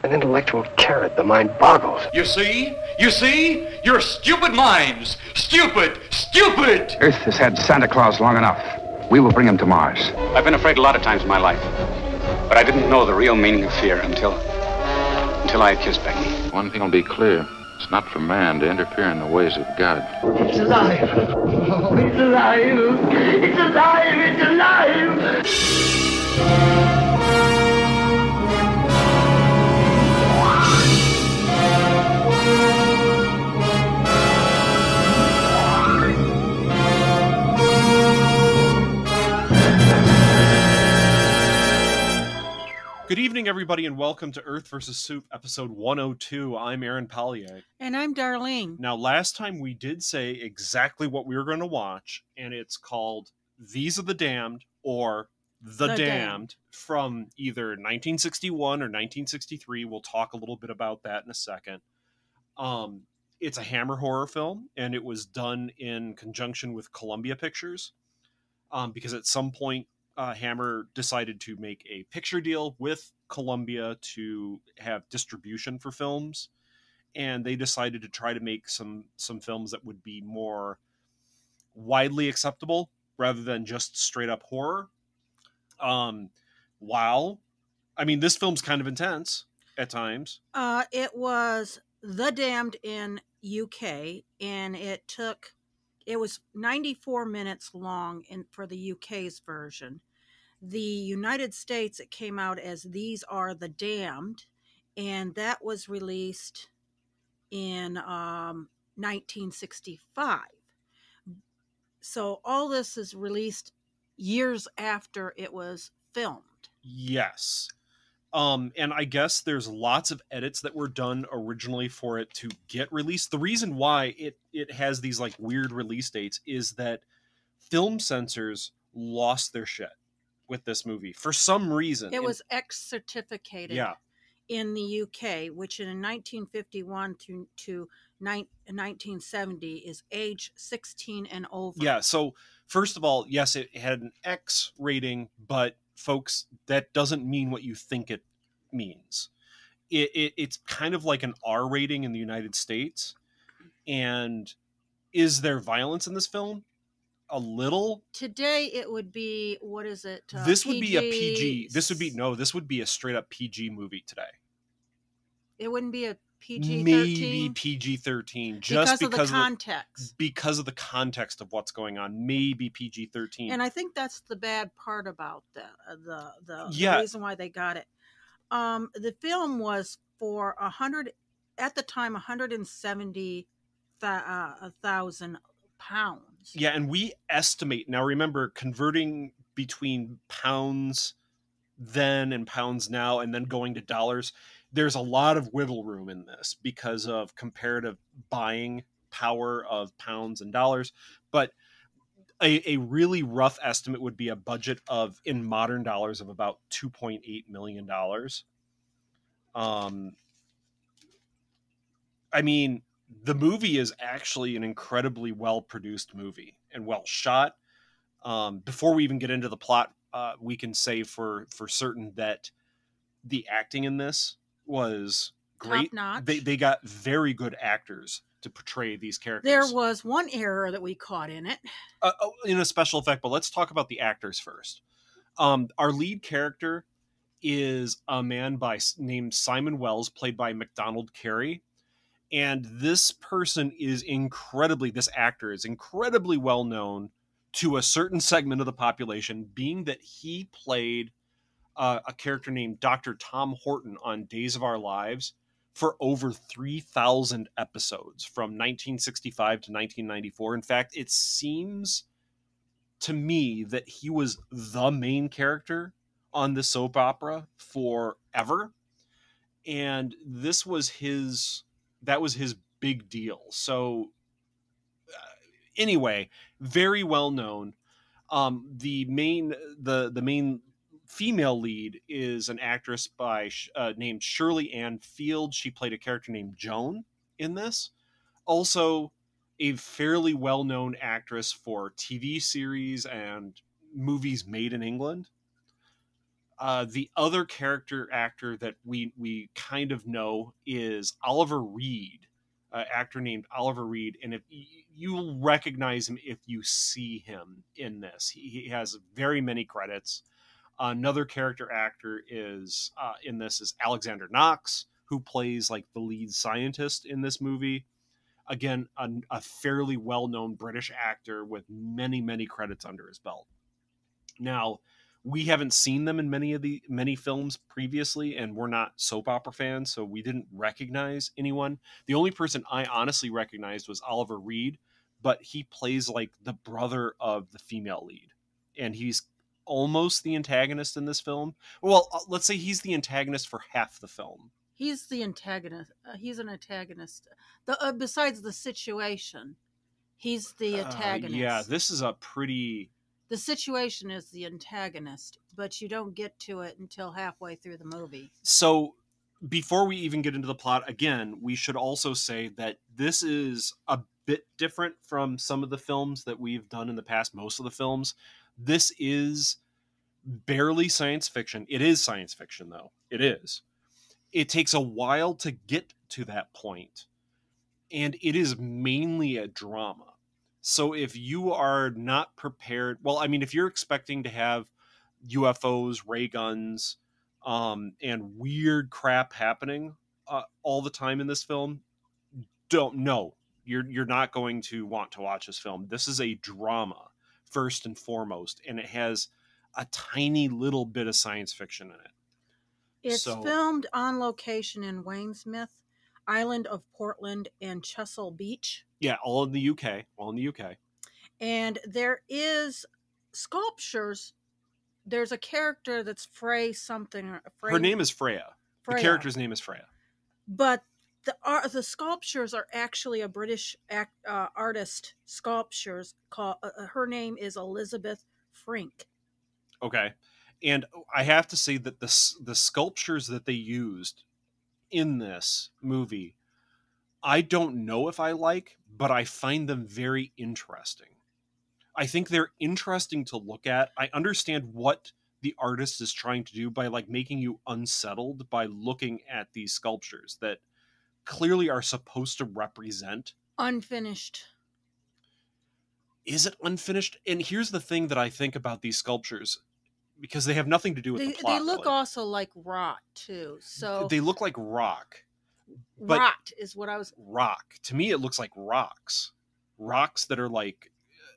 An intellectual carrot. The mind boggles. You see? You see? Your stupid minds. Stupid! Stupid! Earth has had Santa Claus long enough. We will bring him to Mars. I've been afraid a lot of times in my life. But I didn't know the real meaning of fear until I had kissed Becky. One thing will be clear. It's not for man to interfere in the ways of God. It's alive. Oh, it's alive. It's alive. It's alive. Good evening, everybody, and welcome to Earth vs. Soup, episode 102. I'm Aaron Pollier. And I'm Darlene. Now, last time we did say exactly what we were going to watch, and it's called These Are the Damned, or The Damned, from either 1961 or 1963. We'll talk a little bit about that in a second. It's a Hammer horror film, and it was done in conjunction with Columbia Pictures, because at some point, Hammer decided to make a picture deal with Columbia to have distribution for films, and they decided to try to make some films that would be more widely acceptable rather than just straight up horror. This film's kind of intense at times. It was The Damned in UK, and it was 94 minutes long for the UK's version. The United States, it came out as These Are the Damned, and that was released in 1965. So all this is released years after it was filmed. Yes. And I guess there's lots of edits that were done originally for it to get released. The reason why it has these like weird release dates is that film censors lost their shit with this movie for some reason. It was X-certificated in the UK, which in 1951 to 1970 is age 16 and over. Yeah, so first of all, yes, it had an X rating, but folks, that doesn't mean what you think it means. It's kind of like an R rating in the United States. And is there violence in this film? A little. Today it would be, what is it? This would be a PG. This would be a straight up PG movie today. It wouldn't be a PG-13? Maybe PG-13. Just because of the context. Because of the context of what's going on. Maybe PG-13. And I think that's the bad part about the reason why they got it. The film was for at the time, 170,000 pounds. Yeah, and we estimate, now remember, converting between pounds then and pounds now and then going to dollars, there's a lot of wiggle room in this because of comparative buying power of pounds and dollars. But a really rough estimate would be a budget of, in modern dollars, of about $2.8 million. The movie is actually an incredibly well-produced movie and well shot. Before we even get into the plot, we can say for certain that the acting in this was great. Top-notch. They got very good actors to portray these characters. There was one error that we caught in it. In a special effect, but let's talk about the actors first. Our lead character is a man named Simon Wells, played by MacDonald Carey. And this actor is incredibly well known to a certain segment of the population, being that he played a character named Dr. Tom Horton on Days of Our Lives for over 3,000 episodes from 1965 to 1994. In fact, it seems to me that he was the main character on the soap opera forever. And that was his big deal. So anyway, very well known. The main female lead is an actress named Shirley Ann Field. She played a character named Joan in this. Also a fairly well-known actress for TV series and movies made in England. The other character actor that we kind of know is Oliver Reed, actor named Oliver Reed, and if you'll recognize him if you see him in this, he has very many credits. Another character actor is in this is Alexander Knox, who plays like the lead scientist in this movie. Again, a fairly well-known British actor with many credits under his belt. Now, we haven't seen them in many films previously, and we're not soap opera fans, so we didn't recognize anyone. The only person I honestly recognized was Oliver Reed, but he plays like the brother of the female lead, and he's almost the antagonist in this film. Well, let's say he's the antagonist for half the film. He's the antagonist. He's an antagonist. Besides the situation, he's the antagonist. Yeah, this is a pretty... The situation is the antagonist, but you don't get to it until halfway through the movie. So before we even get into the plot, again, we should also say that this is a bit different from some of the films that we've done in the past. Most of the films, this is barely science fiction. It is science fiction, though. It is. It takes a while to get to that point, and it is mainly a drama. So if you are not prepared, well, I mean, if you're expecting to have UFOs, ray guns, and weird crap happening all the time in this film, you're not going to want to watch this film. This is a drama first and foremost, and it has a tiny little bit of science fiction in it. It's filmed on location in Wainsmith, Island of Portland, and Chesil Beach. Yeah, all in the UK. And there is sculptures. There's a character that's Frey something. Her name is Freya. The character's name is Freya. But the sculptures are actually a British artist sculptures. Her name is Elizabeth Frink. Okay. And I have to say that the sculptures that they used in this movie, I don't know if I like, but I find them very interesting. I think they're interesting to look at. I understand what the artist is trying to do by like making you unsettled by looking at these sculptures that clearly are supposed to represent unfinished. Is it unfinished? And here's the thing that I think about these sculptures, because they have nothing to do with the plot. They look also like rot too. So they look like rock. Rot is what I was. Rock to me, it looks like rocks that are like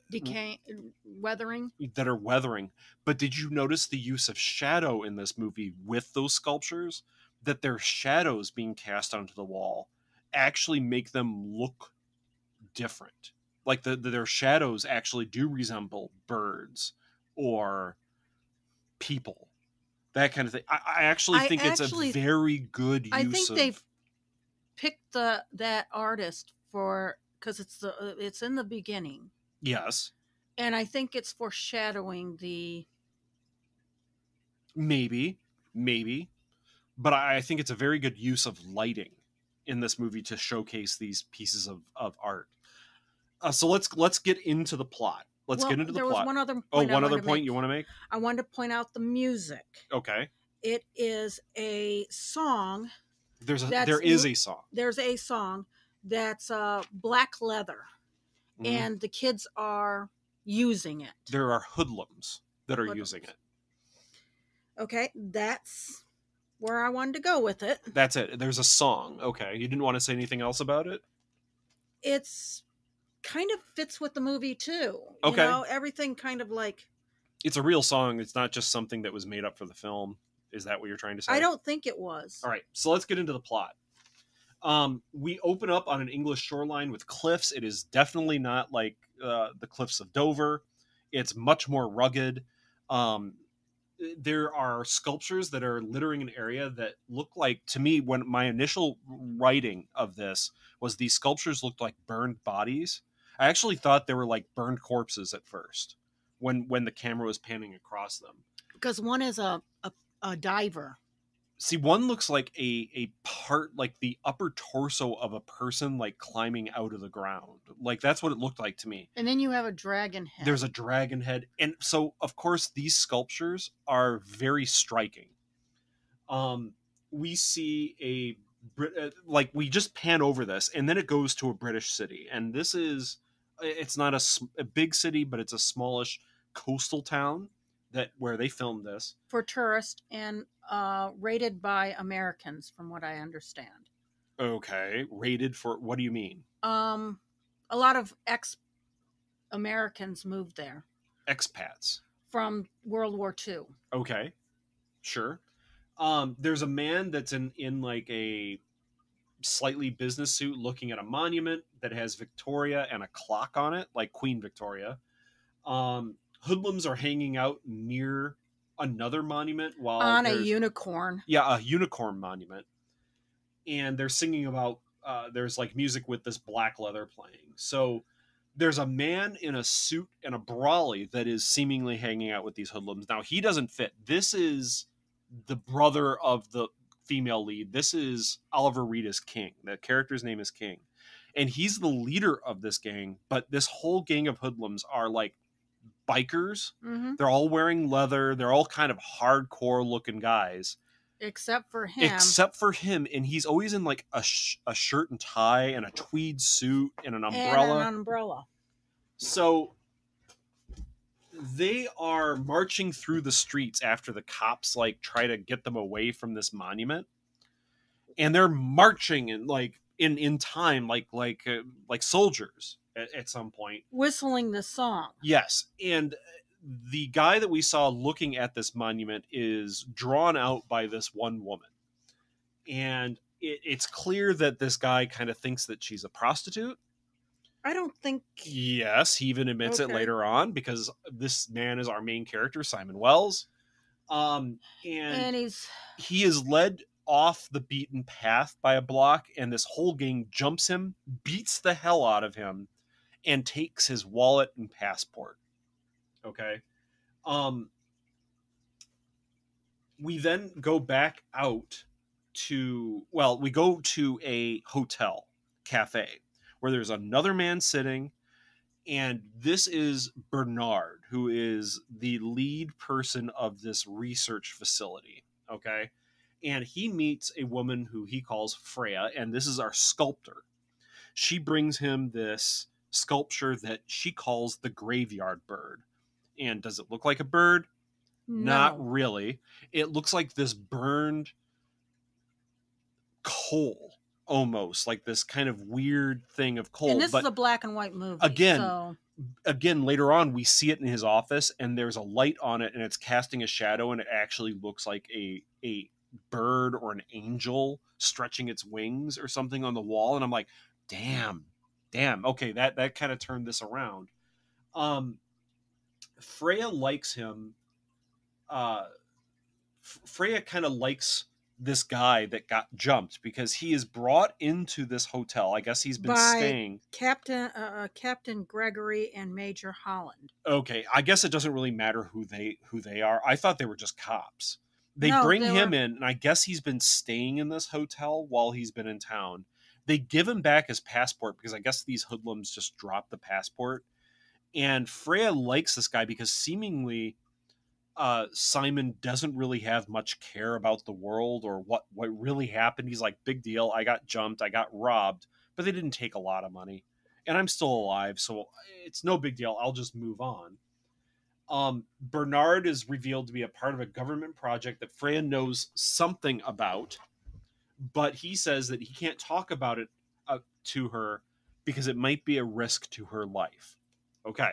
decaying, weathering. That are weathering. But did you notice the use of shadow in this movie with those sculptures? That their shadows being cast onto the wall actually make them look different. Like their shadows actually do resemble birds or people, that kind of thing. I actually think it's a very good use. I think they've picked that artist because it's in the beginning. Yes, and I think it's foreshadowing the. Maybe, but I think it's a very good use of lighting in this movie to showcase these pieces of art. So let's get into the plot. Let's get into the plot. There was one other point. One other point you want to make? I wanted to point out the music. Okay. It is a song. There is a song. There's a song that's black leather, and the kids are using it. There are hoodlums that are using it. Okay, that's where I wanted to go with it. That's it. There's a song. Okay, you didn't want to say anything else about it? It's kind of fits with the movie too. Okay. You know, everything kind of like. It's a real song. It's not just something that was made up for the film. Is that what you're trying to say? I don't think it was. All right, so let's get into the plot. We open up on an English shoreline with cliffs. It is definitely not like the cliffs of Dover. It's much more rugged. There are sculptures that are littering an area that look like, to me, when my initial writing of this was, these sculptures looked like burned bodies. I actually thought they were like burned corpses at first when the camera was panning across them. Because one is a diver. See, one looks like a part, like the upper torso of a person, like climbing out of the ground. Like that's what it looked like to me. And then you have a dragon head. There's a dragon head, and so of course these sculptures are very striking. We see like we just pan over this, and then it goes to a British city, and it's not a big city, but it's a smallish coastal town where they filmed this for tourists and rated by Americans, from what I understand. Okay, rated for what do you mean? A lot of ex-Americans moved there. Expats from World War II. Okay, sure. There's a man that's in like a slightly business suit looking at a monument that has Victoria and a clock on it, like Queen Victoria. Hoodlums are hanging out near another monument while on a unicorn. Yeah, a unicorn monument. And they're singing about there's like music with this black leather playing. So there's a man in a suit and a brolly that is seemingly hanging out with these hoodlums. Now he doesn't fit. This is the brother of the female lead. This is Oliver Reed's King. The character's name is King. And he's the leader of this gang, but this whole gang of hoodlums are like bikers. Mm-hmm. They're all wearing leather. They're all kind of hardcore looking guys. Except for him. And he's always in like a shirt and tie and a tweed suit and an umbrella. So they are marching through the streets after the cops like try to get them away from this monument. And they're marching and like in time like soldiers at some point, whistling the song. Yes. And the guy that we saw looking at this monument is drawn out by this one woman. And it's clear that this guy kind of thinks that she's a prostitute. I don't think... Yes, he even admits it later on, because this man is our main character, Simon Wells. And he is led off the beaten path by a block, and this whole gang jumps him, beats the hell out of him, and takes his wallet and passport. Okay. We then go back out to, we go to a hotel cafe where there's another man sitting, and this is Bernard, who is the lead person of this research facility. Okay. And he meets a woman who he calls Freya, and this is our sculptor. She brings him this sculpture that she calls the graveyard bird. And does it look like a bird? No. Not really. It looks like this burned coal, almost like this kind of weird thing of coal. And this is a black and white movie. Again, later on, we see it in his office, and there's a light on it, and it's casting a shadow, and it actually looks like a bird or an angel stretching its wings or something on the wall. And I'm like, damn. Okay, that kind of turned this around. Freya likes him. Freya kind of likes this guy that got jumped because he is brought into this hotel. I guess he's been staying. Captain Gregory and Major Holland. Okay, I guess it doesn't really matter who they are. I thought they were just cops. They bring him in, and I guess he's been staying in this hotel while he's been in town. They give him back his passport because I guess these hoodlums just dropped the passport. And Freya likes this guy because seemingly Simon doesn't really have much care about the world or what really happened. He's like, big deal. I got jumped. I got robbed, but they didn't take a lot of money. And I'm still alive, so it's no big deal. I'll just move on. Bernard is revealed to be a part of a government project that Freya knows something about, but he says that he can't talk about it to her because it might be a risk to her life. Okay.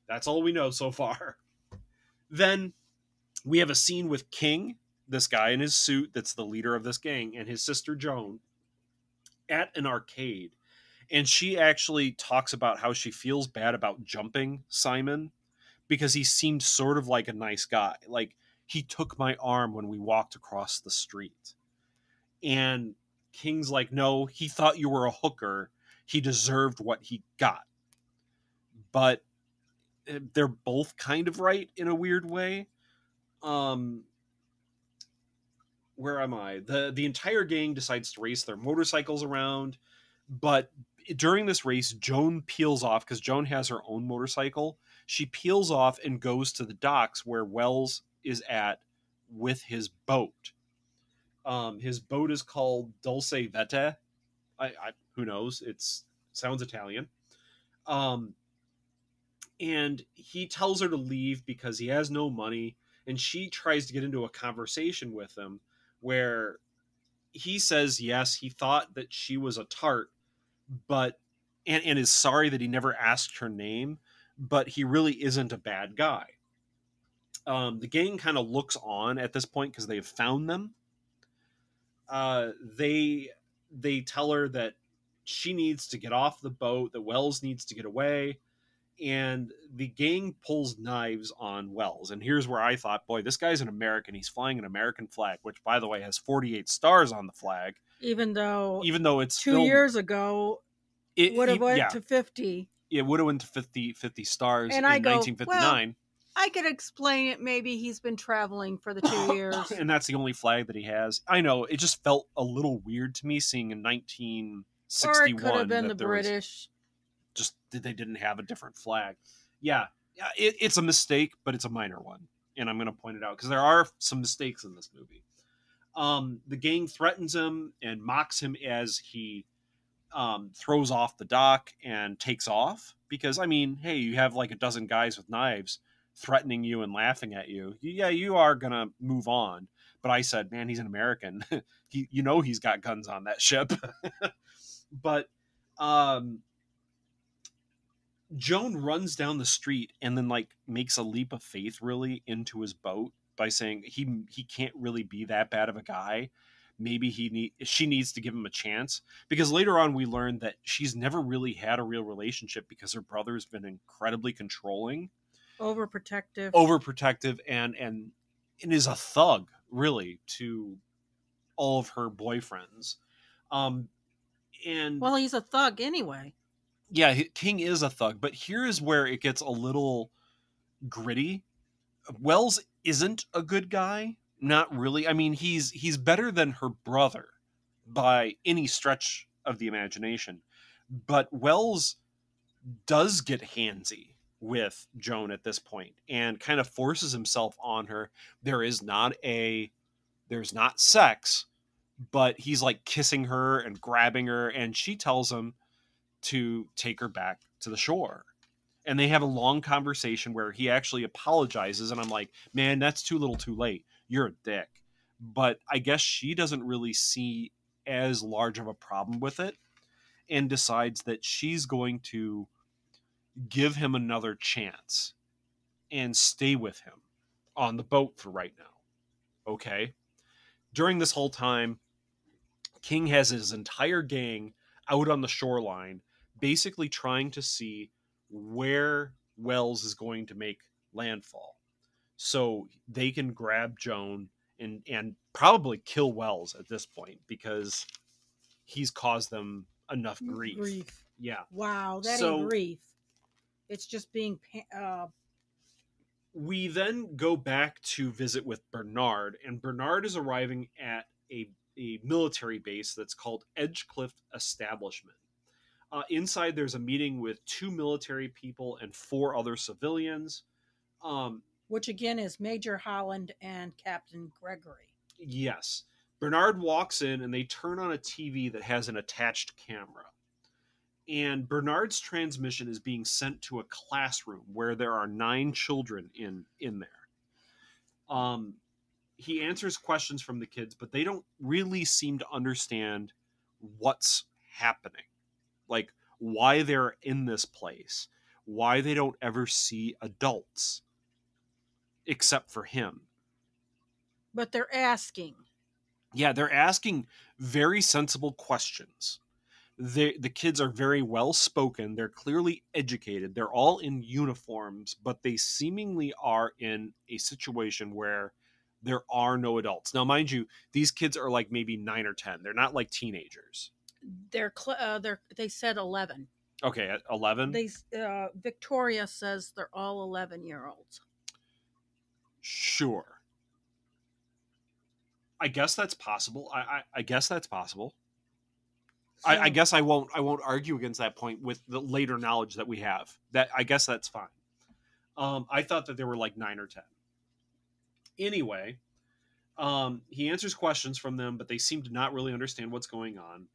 That's all we know so far. Then we have a scene with King, this guy in his suit that's the leader of this gang, and his sister Joan at an arcade. And she actually talks about how she feels bad about jumping Simon because he seemed sort of like a nice guy. Like, he took my arm when we walked across the street. And King's like, no, he thought you were a hooker. He deserved what he got. But they're both kind of right in a weird way. where am I? The entire gang decides to race their motorcycles around, but during this race, Joan peels off because Joan has her own motorcycle. She peels off and goes to the docks where Wells is at with his boat. His boat is called Dulce Vete. Who knows? Sounds Italian. And he tells her to leave because he has no money, and she tries to get into a conversation with him where he says yes, he thought that she was a tart, but and is sorry that he never asked her name, but he really isn't a bad guy. The gang kind of looks on at this point because they've found them. They tell her that she needs to get off the boat, that Wells needs to get away, and the gang pulls knives on Wells. And here's where I thought, boy, this guy's an American. He's flying an American flag, which, by the way, has 48 stars on the flag. Even though it's 2 years ago, it would have went to 50. It would have went to 50 stars and in I go, 1959. Well, I could explain it. Maybe he's been traveling for the 2 years. And that's the only flag that he has. I know. It just felt a little weird to me seeing in 1961. Or it could have been the British. Just they didn't have a different flag. Yeah, it's a mistake, but it's a minor one. And I'm going to point it out because there are some mistakes in this movie. The gang threatens him and mocks him as he throws off the dock and takes off. Because, I mean, hey, you have like a dozen guys with knives threatening you and laughing at you. Yeah, you are going to move on. But I said, man, he's an American. He's got guns on that ship. But Joan runs down the street and then like makes a leap of faith really into his boat by saying he can't really be that bad of a guy. Maybe she needs to give him a chance, because later on we learned that she's never really had a real relationship because her brother's been incredibly controlling, overprotective and is a thug really to all of her boyfriends. And well, he's a thug anyway. Yeah, King is a thug, but here is where it gets a little gritty. Wells isn't a good guy, not really. I mean, he's better than her brother by any stretch of the imagination. But Wells does get handsy with Joan at this point and kind of forces himself on her. There's not sex, but he's like kissing her and grabbing her, and she tells him to take her back to the shore. And they have a long conversation where he actually apologizes, and I'm like, man, that's too little too late. You're a dick. But I guess she doesn't really see as large of a problem with it and decides that she's going to give him another chance and stay with him on the boat for right now. Okay? During this whole time, King has his entire gang out on the shoreline, basically trying to see where Wells is going to make landfall so they can grab Joan and probably kill Wells at this point because he's caused them enough grief. Yeah. Wow, that ain't grief. It's just being... We then go back to visit with Bernard, and Bernard is arriving at a military base that's called Edgecliff Establishment. Inside, there's a meeting with 2 military people and 4 other civilians. Which, again, is Major Holland and Captain Gregory. Yes. Bernard walks in, and they turn on a TV that has an attached camera. And Bernard's transmission is being sent to a classroom where there are 9 children in there. He answers questions from the kids, but they don't really seem to understand what's happening. Like, why they're in this place, why they don't ever see adults, except for him. But they're asking. Yeah, they're asking very sensible questions. The kids are very well spoken. They're clearly educated. They're all in uniforms, but they seemingly are in a situation where there are no adults. Now, mind you, these kids are like maybe 9 or 10. They're not like teenagers. They said 11. Okay, at 11? Victoria says they're all 11-year-olds. Sure. I guess that's possible. I guess that's possible. So, I guess I won't argue against that point with the later knowledge that we have. That I guess that's fine. I thought that there were like 9 or 10. Anyway, he answers questions from them, but they seem to not really understand what's going on.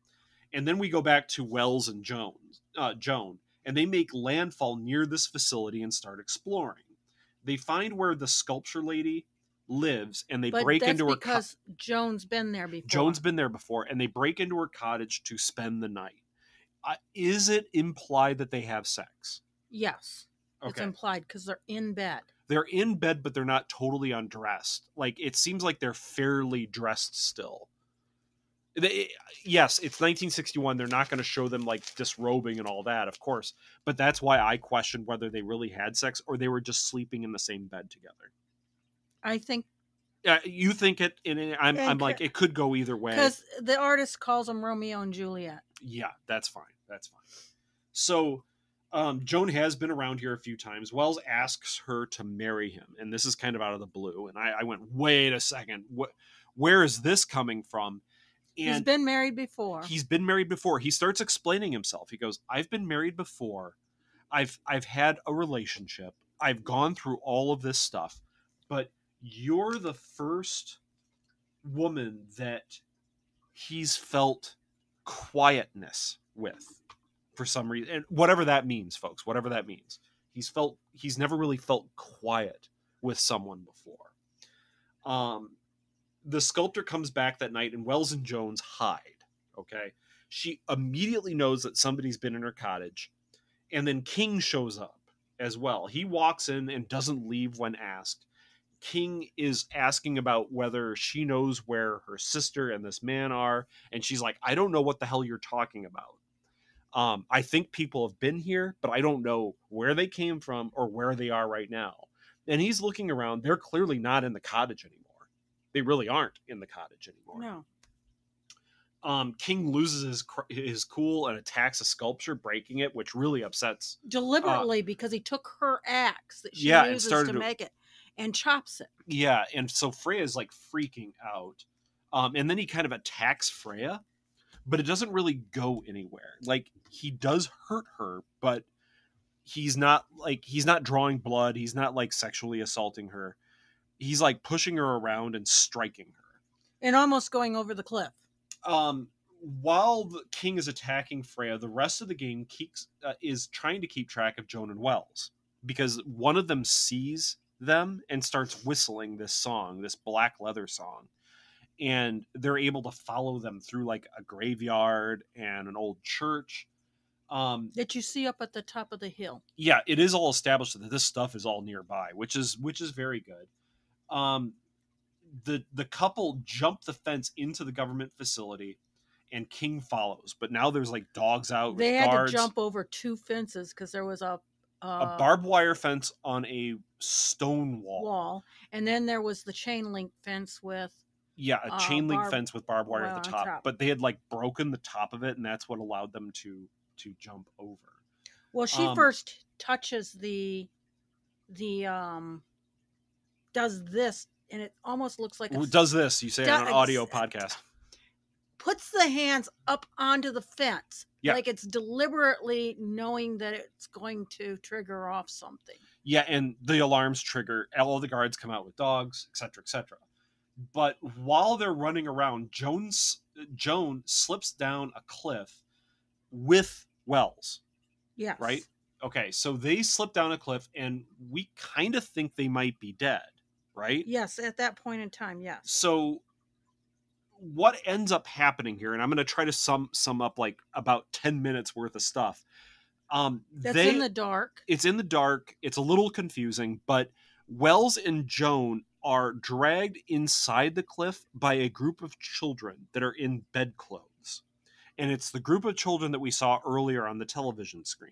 And then we go back to Wells and Joan, and they make landfall near this facility and start exploring. They find where the sculpture lady lives, and they break into her because Joan's been there before. Joan's been there before, and they break into her cottage to spend the night. Is it implied that they have sex? Yes. Okay. It's implied because they're in bed. They're in bed, but they're not totally undressed. Like, it seems like they're fairly dressed still. Yes, it's 1961. They're not going to show them like disrobing and all that, of course. But that's why I questioned whether they really had sex or they were just sleeping in the same bed together. I think. You think it, and I'm like, it could go either way. Because the artist calls them Romeo and Juliet. Yeah, that's fine. That's fine. So, Joan has been around here a few times. Wells asks her to marry him, and this is kind of out of the blue. And I went, wait a second, where is this coming from? And he's been married before. He's been married before. He starts explaining himself. He goes, I've been married before. I've had a relationship. I've gone through all of this stuff. But you're the first woman that he's felt quietness with for some reason. And whatever that means, folks, whatever that means. He's never really felt quiet with someone before. The sculptor comes back that night and Wells and Jones hide. Okay. She immediately knows that somebody's been in her cottage. And then King shows up as well. He walks in and doesn't leave when asked. King is asking about whether she knows where her sister and this man are. And she's like, I don't know what the hell you're talking about. I think people have been here, but I don't know where they came from or where they are right now. And he's looking around. They're clearly not in the cottage anymore. They really aren't in the cottage anymore. No. King loses his cool and attacks a sculpture, breaking it, which really upsets. Deliberately, because he took her axe that she uses to make it and chops it. Yeah, and so Freya's like freaking out. And then he kind of attacks Freya, but it doesn't really go anywhere. Like, he does hurt her, but he's not drawing blood. He's not like sexually assaulting her. He's like pushing her around and striking her. And almost going over the cliff. While the King is attacking Freya, the rest of the game is trying to keep track of Joan and Wells. Because one of them sees them and starts whistling this song, this black leather song. And they're able to follow them through like a graveyard and an old church. That you see up at the top of the hill. Yeah, it is all established that this stuff is all nearby, which is very good. The couple jump the fence into the government facility, and King follows. But now there's like dogs out. They had guards. to jump over 2 fences because there was a barbed wire fence on a stone wall, and then there was the chain link fence with a chain link fence with barbed wire at the top. But they had like broken the top of it, and that's what allowed them to jump over. Well, she first touches the does this, and it almost looks like does this, you say on an audio podcast. Puts the hands up onto the fence. Yeah. Like it's deliberately knowing that it's going to trigger off something. Yeah, and the alarms trigger. All of the guards come out with dogs, etc., etc. But while they're running around, Joan slips down a cliff with Wells. Yes. Right? Okay, so they slip down a cliff, and we kind of think they might be dead, right? Yes, at that point in time, yes. So what ends up happening here, and I'm going to try to sum up like about 10 minutes worth of stuff. That's in the dark. It's in the dark. It's a little confusing, but Wells and Joan are dragged inside the cliff by a group of children that are in bedclothes. And it's the group of children that we saw earlier on the television screen.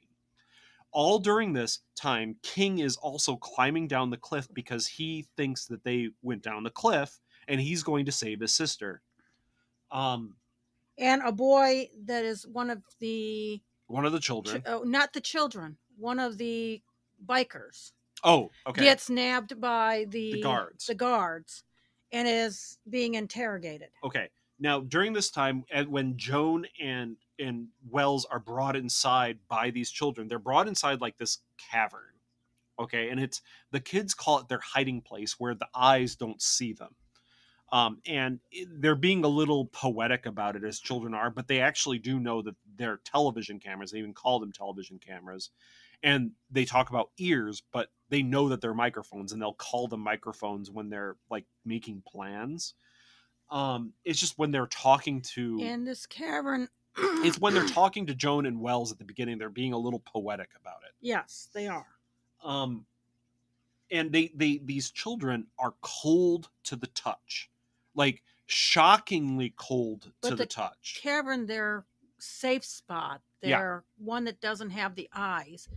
All during this time, King is also climbing down the cliff because he thinks that they went down the cliff and he's going to save his sister. And a boy that is one of the children. Not the children. One of the bikers. Oh, okay. Gets nabbed by the guards. The guards. and is being interrogated. Okay. Now, during this time, when Joan and Wells are brought inside by these children, they're brought inside like this cavern. Okay, and it's the kids call it their hiding place where the eyes don't see them. They're being a little poetic about it, as children are, but they actually do know that they're television cameras. They even call them television cameras. And they talk about ears, but they know that they're microphones, and they'll call them microphones when they're like making plans. It's just when they're talking to In this cavern. it's when they're talking to Joan and Wells at the beginning, they're being a little poetic about it. Yes, they are. And these children are cold to the touch, like shockingly cold to the touch. Cavern, their safe spot, their one that doesn't have the eyes,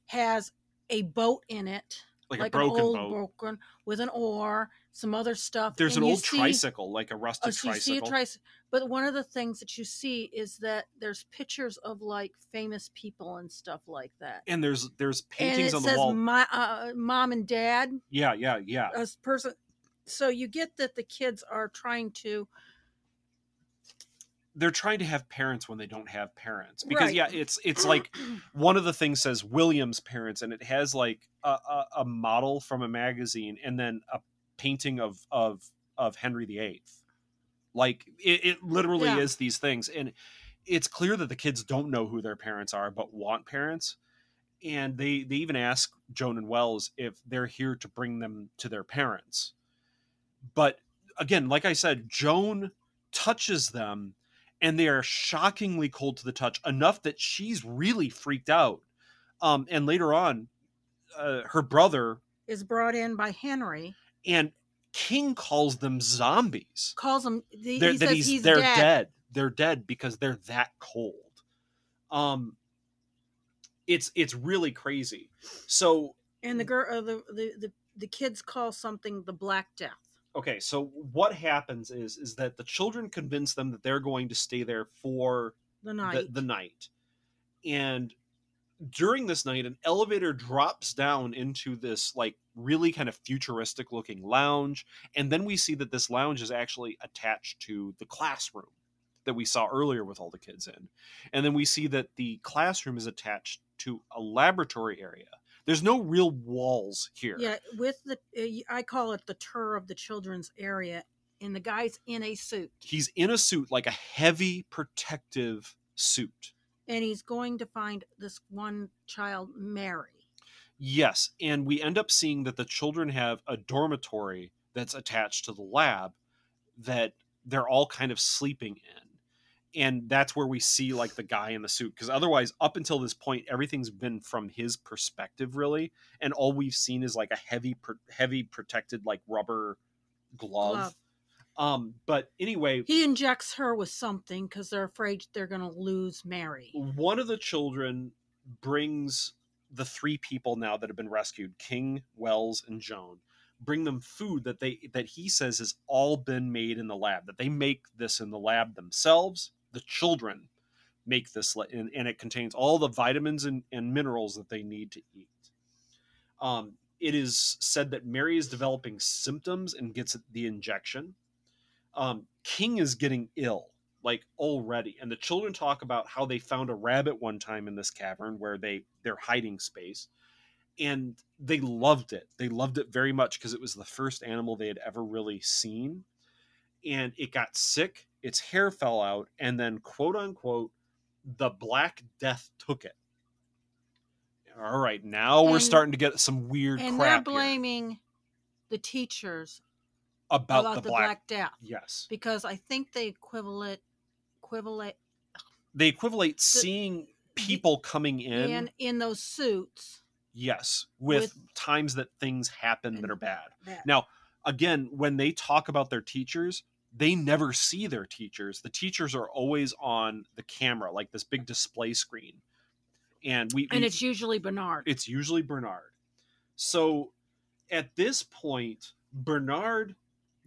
has a boat in it, like an a broken old boat broken with an oar, some other stuff. There's and an you old see- tricycle, like a rusted so you see a tricycle. tricycle. But one of the things that you see is that there's pictures of like famous people and stuff like that. And there's And paintings it on the says wall. mom and dad. Yeah. A person. So you get that the kids are trying to. They're trying to have parents when they don't have parents, because Right. it's like one of the things says William's parents, and it has like a model from a magazine and then a painting of Henry VIII. Like it literally Yeah. is these things, and it's clear that the kids don't know who their parents are but want parents. And they even ask Joan and Wells if they're here to bring them to their parents. But again, like I said, Joan touches them, and they are shockingly cold to the touch, enough that she's really freaked out. And later on, her brother Is brought in by Henry. and King calls them zombies. Calls them. They're dead. They're dead because they're that cold. It's really crazy. So, And the girl, the kids call something the Black Death. okay, so what happens is that the children convince them that they're going to stay there for The night. the night. And during this night, an elevator drops down into this like really kind of futuristic looking lounge. And then we see that this lounge is actually attached to the classroom that we saw earlier with all the kids in. And then we see that the classroom is attached to a laboratory area. There's no real walls here. Yeah, with the I call it the tour of the children's area, and the guy's in a suit, He's in a suit, like a heavy protective suit. and he's going to find this one child, Mary. Yes, and we end up seeing that the children have a dormitory that's attached to the lab that they're all kind of sleeping in. And that's where we see like the guy in the suit, because otherwise up until this point everything's been from his perspective really, and all we've seen is like a heavy protected like rubber glove. But anyway, He injects her with something because they're afraid they're going to lose Mary. one of the children brings the three people now that have been rescued, King, Wells, and Joan, bring them food that he says has all been made in the lab, that they make this in the lab themselves. The children make this, and it contains all the vitamins and minerals that they need to eat. It is said that Mary is developing symptoms and gets the injection. King is getting ill, like already, and the children talk about how they found a rabbit one time in this cavern where their hiding space, and they loved it. They loved it very much because it was the first animal they had ever really seen. And it got sick, its hair fell out, and then, quote unquote, the Black Death took it. All right, now we're starting to get some weird And crap they're here blaming the teachers about the Black Death. Yes. Because I think they equivalent They equivalent seeing people coming in those suits. Yes, with times that things happen that are bad. That. Now, again, when they talk about their teachers, they never see their teachers. The teachers are always on the camera, like this big display screen. And it's usually Bernard. It's usually Bernard. So at this point, Bernard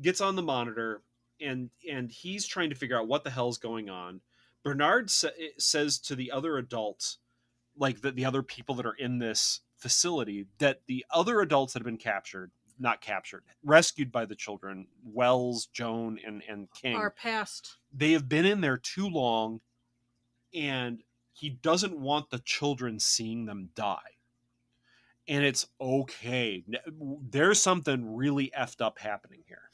gets on the monitor and he's trying to figure out what the hell's going on. Bernard says to the other adults, like the other people that are in this facility, that the other adults that have been captured, not captured, rescued by the children, Wells, Joan, and King, Are past. they have been in there too long, and he doesn't want the children seeing them die. And it's okay. There's something really effed up happening here.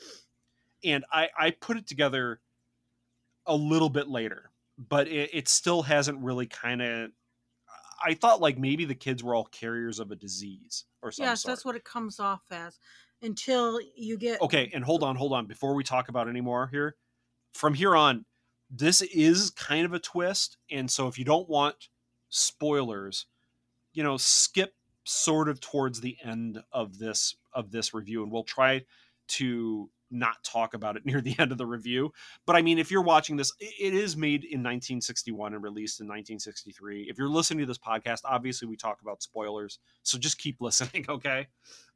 And I put it together a little bit later, but it still hasn't really kind of... I thought like maybe the kids were all carriers of a disease or something. Yes, that's what it comes off as until you get... Okay, and hold on. Before we talk about any more here, from here on, this is kind of a twist. And so if you don't want spoilers, skip sort of towards the end of this review, and we'll try to not talk about it near the end of the review. But I mean, if you're watching this, it is made in 1961 and released in 1963. If you're listening to this podcast, obviously we talk about spoilers, so just keep listening. Okay.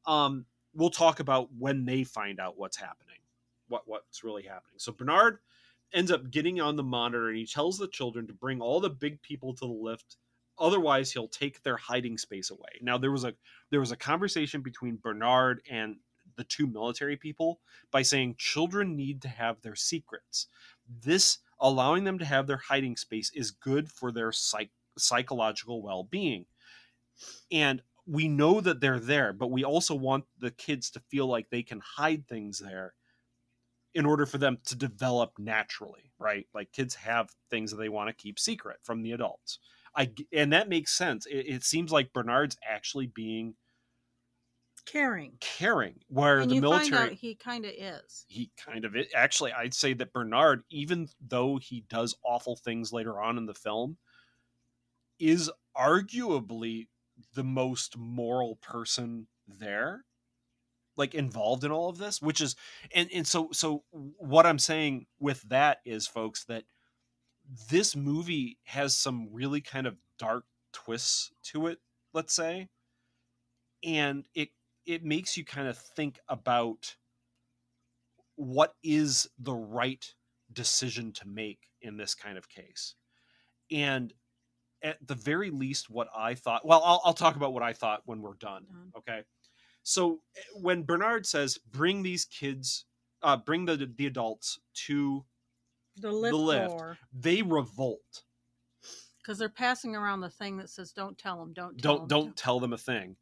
We'll talk about when they find out what's happening, what's really happening. So Bernard ends up getting on the monitor, and he tells the children to bring all the big people to the lift. Otherwise, he'll take their hiding space away. Now, there was a conversation between Bernard and the two military people by saying children need to have their secrets. This, allowing them to have their hiding space, is good for their psychological well-being. And we know that they're there, but we also want the kids to feel like they can hide things there in order for them to develop naturally, right? Like kids have things that they want to keep secret from the adults. And that makes sense. It seems like Bernard's actually being caring, where and the you military... find out he kind of is. He kind of is. Actually, I'd say that Bernard, even though he does awful things later on in the film, is arguably the most moral person there, like involved in all of this, which is... And so what I'm saying with that is, folks, that this movie has some really kind of dark twists to it, let's say. And it makes you kind of think about what is the right decision to make in this kind of case. And at the very least, what I thought... Well, I'll talk about what I thought when we're done. Okay. So when Bernard says, bring these kids, bring the adults to the lift door, they revolt. Because they're passing around the thing that says, don't tell them, don't tell them a thing.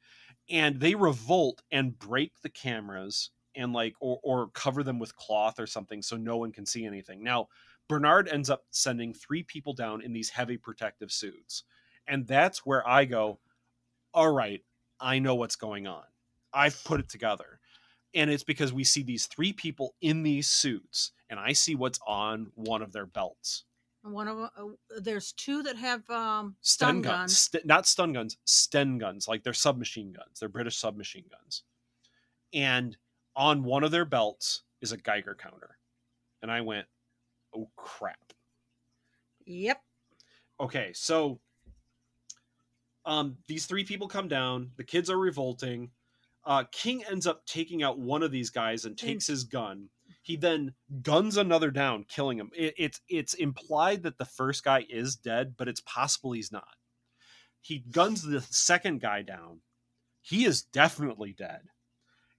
And they revolt and break the cameras and like, or cover them with cloth or something so no one can see anything. Now, Bernard ends up sending 3 people down in these heavy protective suits. And that's where I go, all right, I know what's going on. I've put it together. And it's because we see these 3 people in these suits, and I see what's on one of their belts. One of there's 2 that have stun guns. Not stun guns, Sten guns, like they're submachine guns. They're British submachine guns. And on one of their belts is a Geiger counter. And I went, oh, crap. Yep. Okay, so these 3 people come down. The kids are revolting. King ends up taking out one of these guys and takes his gun. He then guns another down, killing him. It's implied that the first guy is dead, but it's possible he's not. He guns the second guy down. He is definitely dead.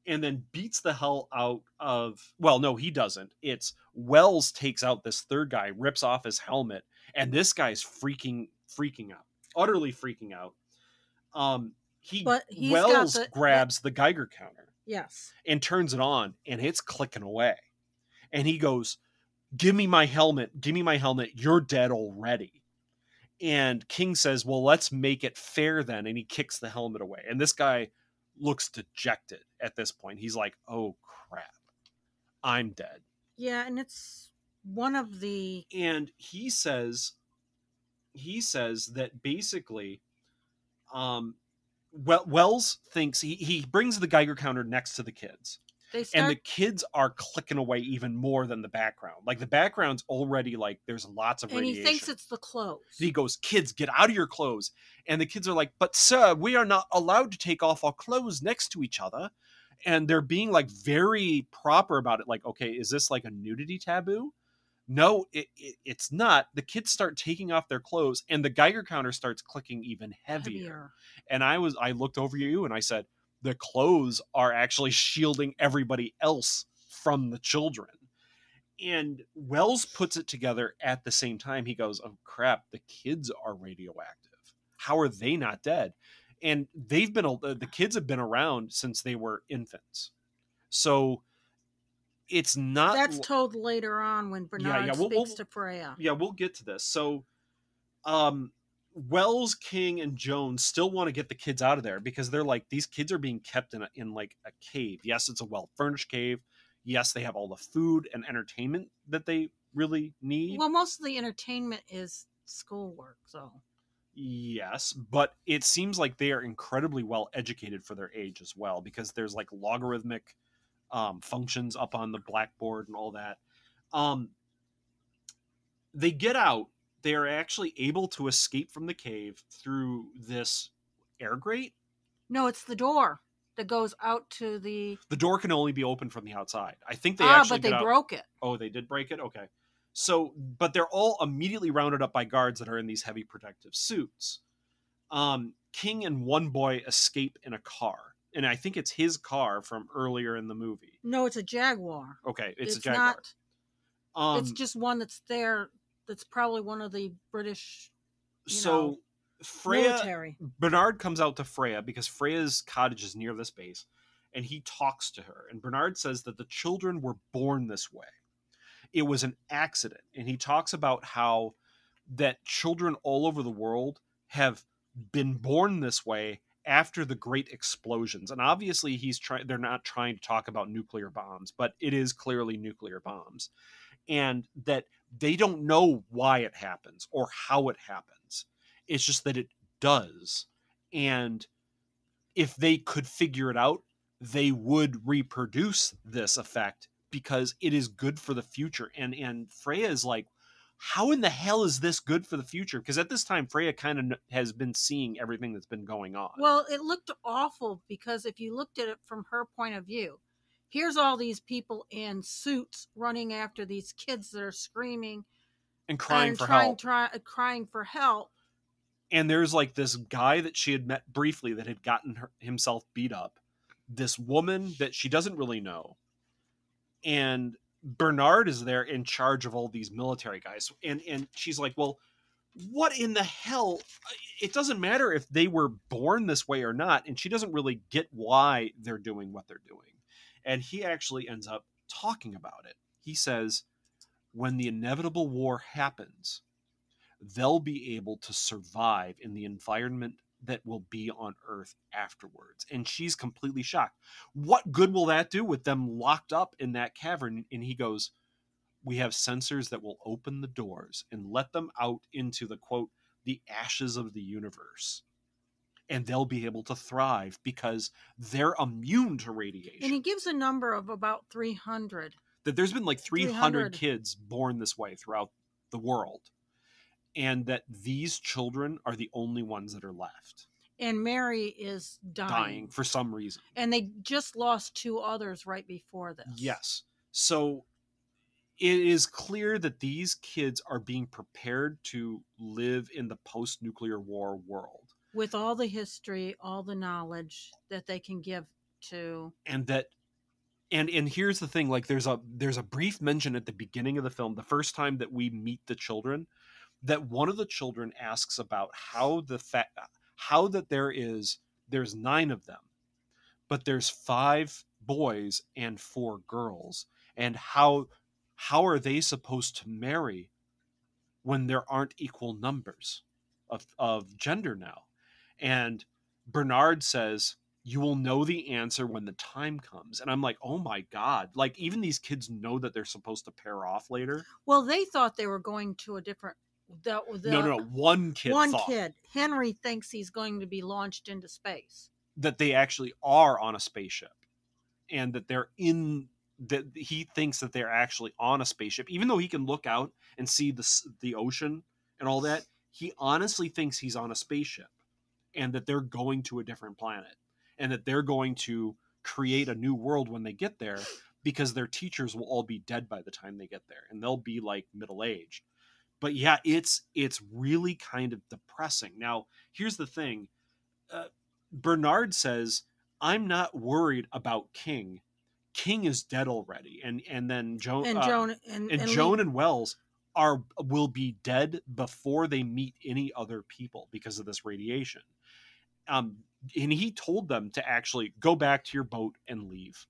And then beats the hell out of... Well, no, he doesn't. It's Wells takes out this third guy, rips off his helmet, and this guy's freaking out. Utterly freaking out. Wells grabs the Geiger counter. Yes. And turns it on, and it's clicking away. And he goes, give me my helmet. You're dead already. And King says, well, let's make it fair then. And he kicks the helmet away. And this guy looks dejected at this point. He's like, oh, crap. I'm dead. Yeah, and it's one of the... And he says that basically... Wells thinks he brings the Geiger counter next to the kids. And the kids are clicking away even more than the background. Like the background's already like there's lots of radiation. And he thinks it's the clothes. He goes, kids, get out of your clothes. And the kids are like, but sir, we are not allowed to take off our clothes next to each other. And they're being like very proper about it. Like, okay, is this like a nudity taboo? No, it's not. The kids start taking off their clothes and the Geiger counter starts clicking even heavier. And I looked over you and I said, the clothes are actually shielding everybody else from the children. And Wells puts it together at the same time. He goes, oh crap, the kids are radioactive. How are they not dead? And the kids have been around since they were infants. So it's not. That's told later on when Bernard speaks to Freya. Yeah, we'll get to this. So Wells, King, and Jones still want to get the kids out of there because they're like, these kids are being kept in like a cave. Yes, it's a well-furnished cave. Yes, they have all the food and entertainment that they really need. Well, most of the entertainment is schoolwork, so. Yes, but it seems like they are incredibly well educated for their age as well, because there's like logarithmic functions up on the blackboard and all that. They get out. They are actually able to escape from the cave through this air grate. No, it's the door that goes out to the... The door can only be opened from the outside. I think they actually... but they broke it. Oh, they did break it? Okay. So, but they're all immediately rounded up by guards that are in these heavy protective suits. King and one boy escape in a car. And I think it's his car from earlier in the movie. No, it's a Jaguar. Okay, it's a Jaguar. Not, it's just one that's there. That's probably one of the British, Freya, military. Bernard comes out to Freya because Freya's cottage is near this base, and he talks to her. And Bernard says that the children were born this way. It was an accident. And he talks about how that children all over the world have been born this way after the great explosions. And obviously they're not trying to talk about nuclear bombs, but it is clearly nuclear bombs. And that they don't know why it happens or how it happens. It's just that it does. And if they could figure it out, they would reproduce this effect because it is good for the future. And Freya is like, how in the hell is this good for the future? Because at this time, Freya kind of has been seeing everything that's been going on. Well, it looked awful because if you looked at it from her point of view, here's all these people in suits running after these kids that are screaming and crying for help. Crying for help. And there's like this guy that she had met briefly that had gotten himself beat up. This woman that she doesn't really know. And Bernard is there in charge of all these military guys. And she's like, well, what in the hell? It doesn't matter if they were born this way or not. And she doesn't really get why they're doing what they're doing. And he actually ends up talking about it. He says, when the inevitable war happens, they'll be able to survive in the environment that will be on Earth afterwards. And she's completely shocked. What good will that do with them locked up in that cavern? And he goes, we have sensors that will open the doors and let them out into the, quote, the ashes of the universe. And they'll be able to thrive because they're immune to radiation. And he gives a number of about 300. That there's been like 300 kids born this way throughout the world. And that these children are the only ones that are left. And Mary is dying for some reason. And they just lost 2 others right before this. Yes. So it is clear that these kids are being prepared to live in the post-nuclear war world. With all the history, all the knowledge that they can give to... And that... And here's the thing, like there's a brief mention at the beginning of the film, the first time that we meet the children, that one of the children asks about how that there's 9 of them, but there's 5 boys and 4 girls, and how are they supposed to marry when there aren't equal numbers of gender now? And Bernard says, you will know the answer when the time comes. And I'm like, oh my God. Like, even these kids know that they're supposed to pair off later. Well, they thought they were going to a different... No. One kid. Henry thinks he's going to be launched into space. That they actually are on a spaceship. And that he thinks that they're actually on a spaceship. Even though he can look out and see the ocean and all that, he honestly thinks he's on a spaceship. And that they're going to a different planet. And that they're going to create a new world when they get there. Because their teachers will all be dead by the time they get there. And they'll be like middle-aged. But yeah, it's really kind of depressing. Now, here's the thing. Bernard says, I'm not worried about King. King is dead already. And then Joan and Wells will be dead before they meet any other people because of this radiation. And he told them to actually go back to your boat and leave.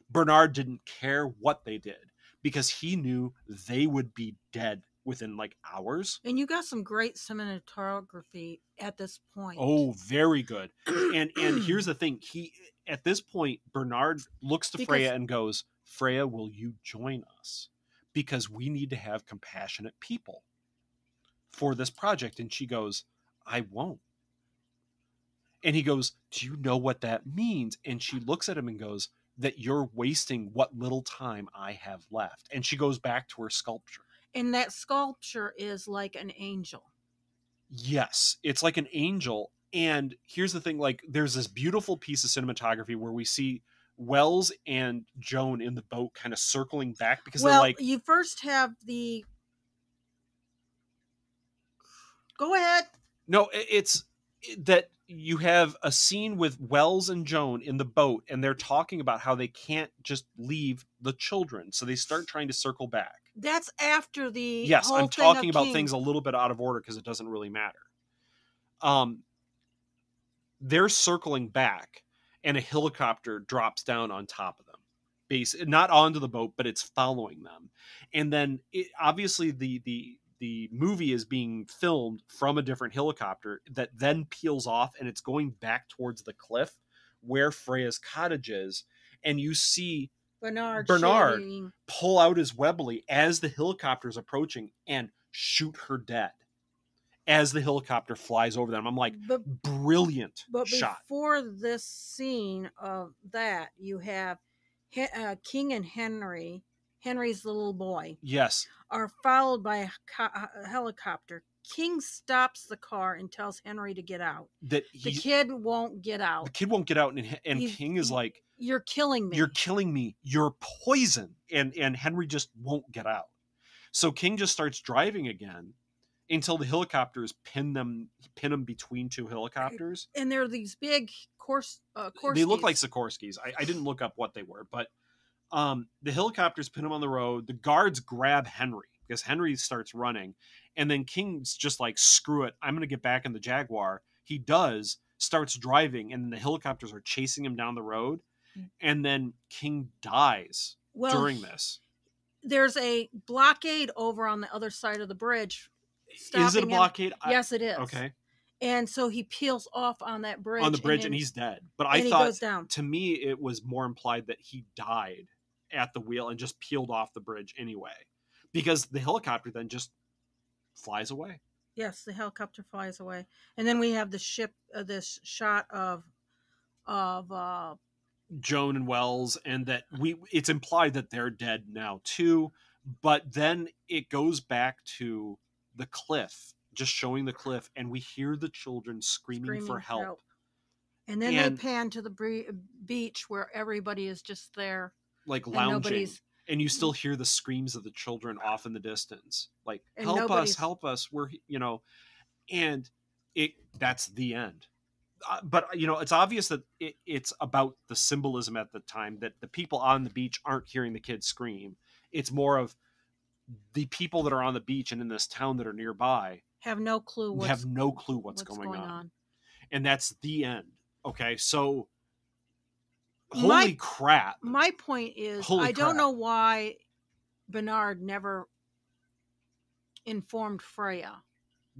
Bernard didn't care what they did because he knew they would be dead within like hours. And you got some great cinematography at this point. Oh, very good. And here's the thing. At this point, Bernard looks to Freya and goes, Freya, will you join us? Because we need to have compassionate people for this project. And she goes, I won't. And he goes, do you know what that means? And she looks at him and goes, that you're wasting what little time I have left. And she goes back to her sculpture. And that sculpture is like an angel. Yes, it's like an angel. And here's the thing, like there's this beautiful piece of cinematography where we see Wells and Joan in the boat kind of circling back because they're like... you first have the... Go ahead. No, it's that you have a scene with Wells and Joan in the boat, and they're talking about how they can't just leave the children. So they start trying to circle back. That's after the Yes, whole I'm thing talking of about King. things a little bit out of order because it doesn't really matter. They're circling back, and a helicopter drops down on top of them. Not onto the boat, but it's following them. And then, obviously, the movie is being filmed from a different helicopter that then peels off, and it's going back towards the cliff where Freya's cottage is. And you see Bernard pull out his Webley as the helicopter is approaching and shoot her dead as the helicopter flies over them. I'm like, brilliant shot. Before this scene of that, you have King and Henry's the little boy. Yes. Are followed by a helicopter. King stops the car and tells Henry to get out. The kid won't get out. The kid won't get out, and King is like, you're killing me. You're killing me. You're poison. And Henry just won't get out. So King just starts driving again until the helicopters pin him between two helicopters. And they're these big Korskis. They look like Sikorskis. I didn't look up what they were, but the helicopters pin him on the road. The guards grab Henry because Henry starts running. And then King's just like, screw it. I'm going to get back in the Jaguar. He does, starts driving, and the helicopters are chasing him down the road. And then King dies during this. There's a blockade over on the other side of the bridge. Is it a blockade? Yes, it is. Okay. And so he peels off on that bridge. On the bridge, and he's dead. But I thought, goes down. To me, it was more implied that he died at the wheel and just peeled off the bridge anyway. Because the helicopter then just flies away. Yes, the helicopter flies away. And then we have the ship, this shot of Joan and Wells, and that it's implied that they're dead now too. But then it goes back to the cliff, just showing the cliff, and we hear the children screaming for help. And then they pan to the beach where everybody is just there, like lounging, and you still hear the screams of the children off in the distance, like help us, we're and that's the end. But it's obvious that it's about the symbolism at the time, that the people on the beach aren't hearing the kids scream. It's more of the people that are on the beach and in this town that are nearby have no clue what's going on. And that's the end. Okay, so holy crap. My point is, I don't know why Bernard never informed Freya.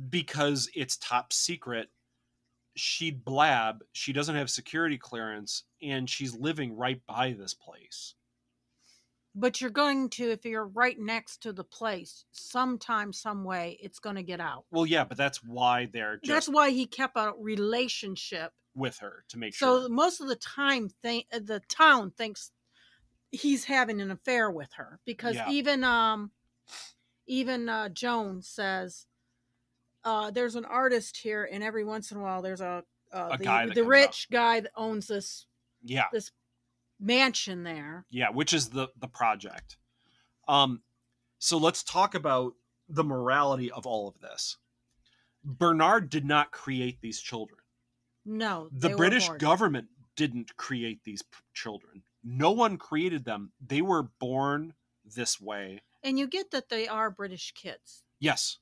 Because it's top secret. She'd blab, she doesn't have security clearance, and she's living right by this place. But you're going to, if you're right next to the place, sometime, some way, it's going to get out. Well, yeah, but that's why that's why he kept a relationship with her, to make sure. So most of the time, the town thinks he's having an affair with her, because even Joan says, there's an artist here, and every once in a while there's the rich guy that owns this mansion there. Yeah, which is the project. So let's talk about the morality of all of this. Bernard did not create these children. No, the British government didn't create these children. No one created them. They were born this way. And you get that they are British kids. Yes.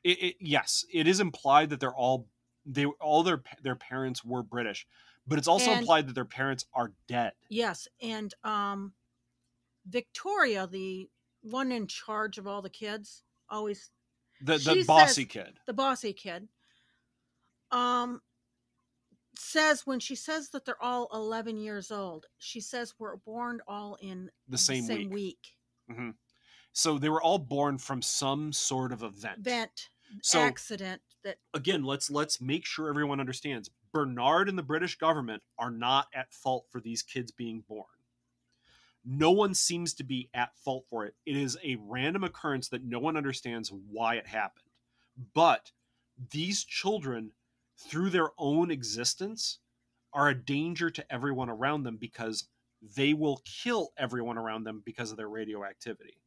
Yes, it is implied that all their parents were British, but it's also implied that their parents are dead. Yes, and Victoria, the one in charge of all the kids, always the bossy kid. The bossy kid. Says when she says that they're all 11 years old, she says we're born all in the same week. Mm-hmm. So they were all born from some sort of accident. That again, let's make sure everyone understands. Bernard and the British government are not at fault for these kids being born. No one seems to be at fault for it. It is a random occurrence that no one understands why it happened. But these children, through their own existence, are a danger to everyone around them because they will kill everyone around them because of their radioactivity.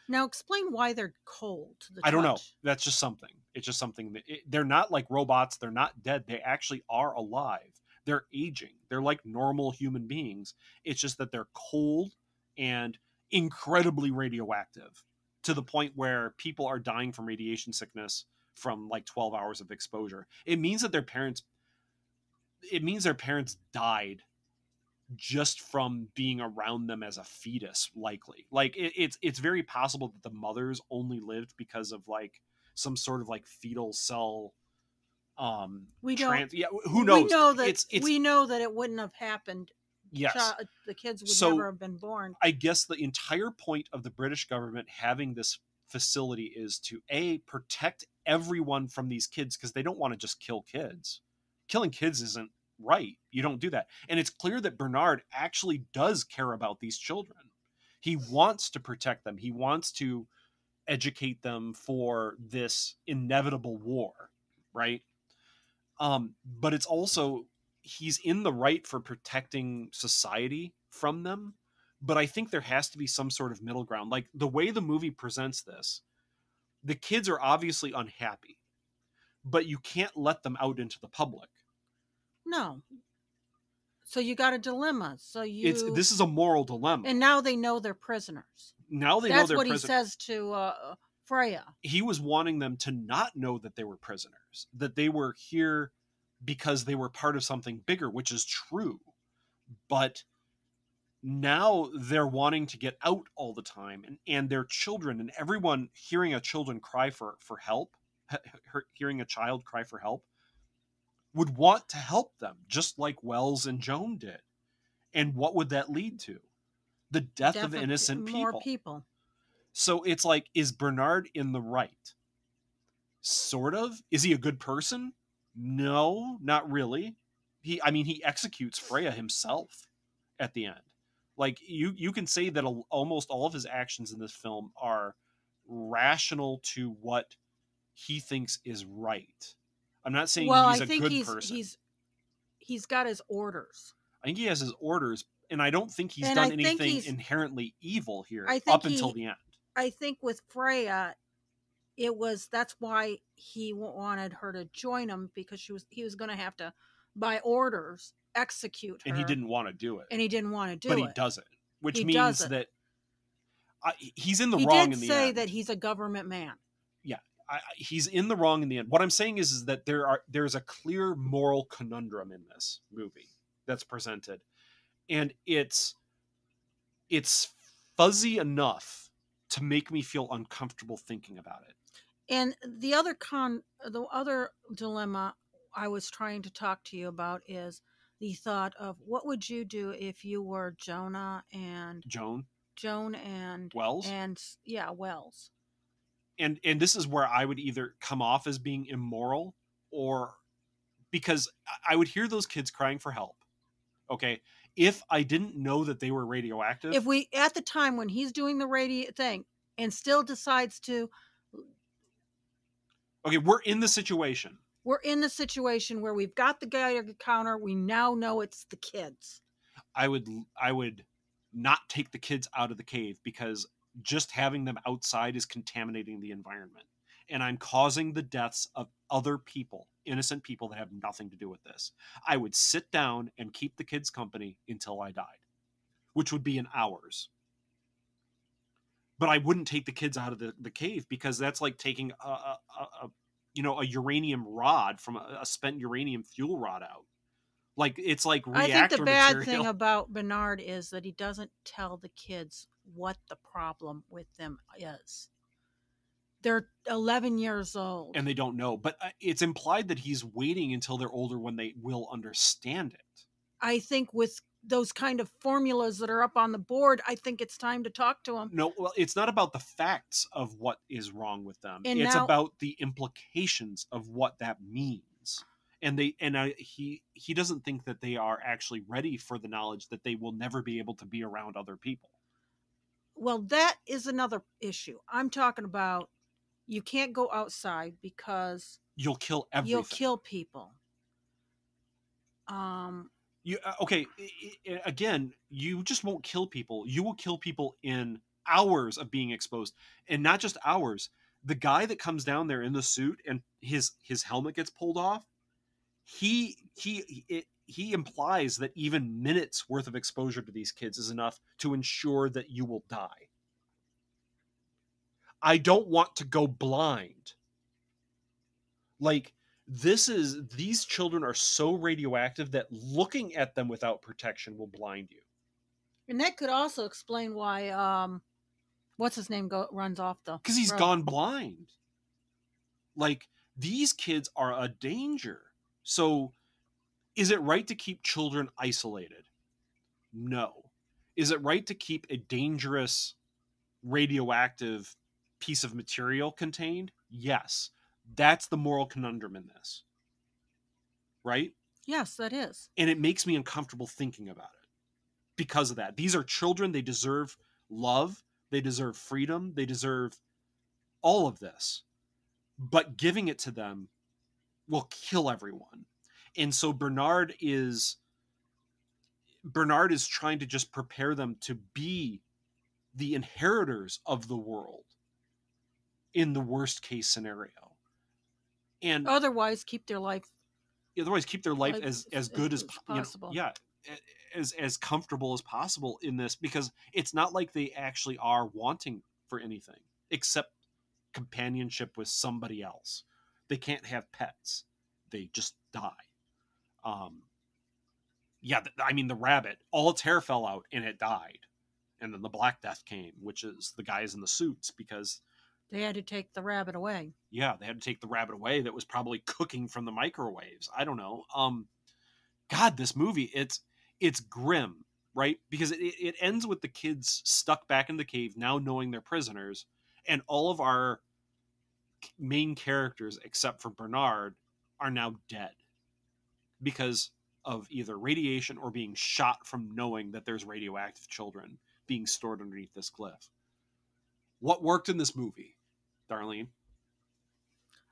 Now explain why they're cold to the touch. I don't know. That's just something. It's just something that they're not like robots. They're not dead. They actually are alive. They're aging. They're like normal human beings. It's just that they're cold and incredibly radioactive to the point where people are dying from radiation sickness from like 12 hours of exposure. It means their parents died just from being around them as a fetus, likely. Like it's very possible that the mothers only lived because of like some sort of like fetal cell who knows? We know that it wouldn't have happened. Yes. The kids would never have been born. I guess the entire point of the British government having this facility is to protect everyone from these kids, because they don't want to just kill kids. Killing kids isn't right. You don't do that. And it's clear that Bernard actually does care about these children. He wants to protect them. He wants to educate them for this inevitable war, right? But it's also, he's in the right for protecting society from them. But I think there has to be some sort of middle ground. Like the way the movie presents this, the kids are obviously unhappy, but you can't let them out into the public. No. So you got a dilemma. This is a moral dilemma. And now they know they're prisoners. That's what he says to Freya. He was wanting them to not know that they were prisoners, that they were here because they were part of something bigger, which is true. But now they're wanting to get out all the time, and their children, and everyone hearing a children cry for help, hearing a child cry for help, would want to help them, just like Wells and Joan did. And what would that lead to? The death of innocent people. More people. So it's like, is Bernard in the right? Sort of. Is he a good person? No, not really. He executes Freya himself at the end. Like, you can say that almost all of his actions in this film are rational to what he thinks is right. I'm not saying he's a good person. He's got his orders. I think he has his orders, and I don't think he's done anything inherently evil here until the end. I think with Freya, that's why he wanted her to join him, because he was going to have to, by orders, execute her. And he didn't want to do it. But he does it, which means that he's in the wrong in the end. He did say that he's a government man. Yeah. He's in the wrong in the end. What I'm saying is that there's a clear moral conundrum in this movie that's presented, and it's fuzzy enough to make me feel uncomfortable thinking about it. And the other dilemma I was trying to talk to you about is the thought of, what would you do if you were Joan and Wells? Wells. And this is where I would either come off as being immoral, or because I would hear those kids crying for help. Okay. If I didn't know that they were radioactive. If we, at the time when he's doing the radio thing and still decides to. Okay. We're in the situation where we've got the Geiger counter. We now know it's the kids. I would not take the kids out of the cave, because just having them outside is contaminating the environment, and I'm causing the deaths of other people, innocent people that have nothing to do with this. I would sit down and keep the kids company until I died, which would be in hours. But I wouldn't take the kids out of the cave, because that's like taking a uranium rod from a spent uranium fuel rod out. Like, it's like reactor I think the bad material. thing about Bernard is that he doesn't tell the kids what the problem with them is. They're 11 years old. And they don't know. But it's implied that he's waiting until they're older when they will understand it. I think with those kind of formulas that are up on the board, I think it's time to talk to them. No, well, it's not about the facts of what is wrong with them. And it's now, about the implications of what that means. And he doesn't think that they are actually ready for the knowledge that they will never be able to be around other people. Well, that is another issue. I'm talking about you can't go outside because you'll kill everything. You'll kill people. Again, you just won't kill people. You will kill people in hours of being exposed, and not just hours. The guy that comes down there in the suit and his helmet gets pulled off, he implies that even minutes worth of exposure to these kids is enough to ensure that you will die. I don't want to go blind. Like, these children are so radioactive that looking at them without protection will blind you. And that could also explain why what's his name runs off the because he's gone blind. Like, these kids are a danger. So is it right to keep children isolated? No. Is it right to keep a dangerous radioactive piece of material contained? Yes. That's the moral conundrum in this. Right? Yes, that is. And it makes me uncomfortable thinking about it because of that. These are children. They deserve love. They deserve freedom. They deserve all of this. But giving it to them will kill everyone. And so Bernard is trying to just prepare them to be the inheritors of the world in the worst case scenario. And otherwise keep their life as good as possible. As comfortable as possible in this, because it's not like they actually are wanting for anything except companionship with somebody else. They can't have pets. They just die. The rabbit, all its hair fell out and it died. And then the Black Death came, which is the guys in the suits, because they had to take the rabbit away. Yeah, they had to take the rabbit away that was probably cooking from the microwaves. I don't know. God, this movie, it's grim, right? Because it ends with the kids stuck back in the cave, now knowing they're prisoners, and all of our main characters, except for Bernard, are now dead because of either radiation or being shot from knowing that there's radioactive children being stored underneath this cliff. What worked in this movie, Darlene?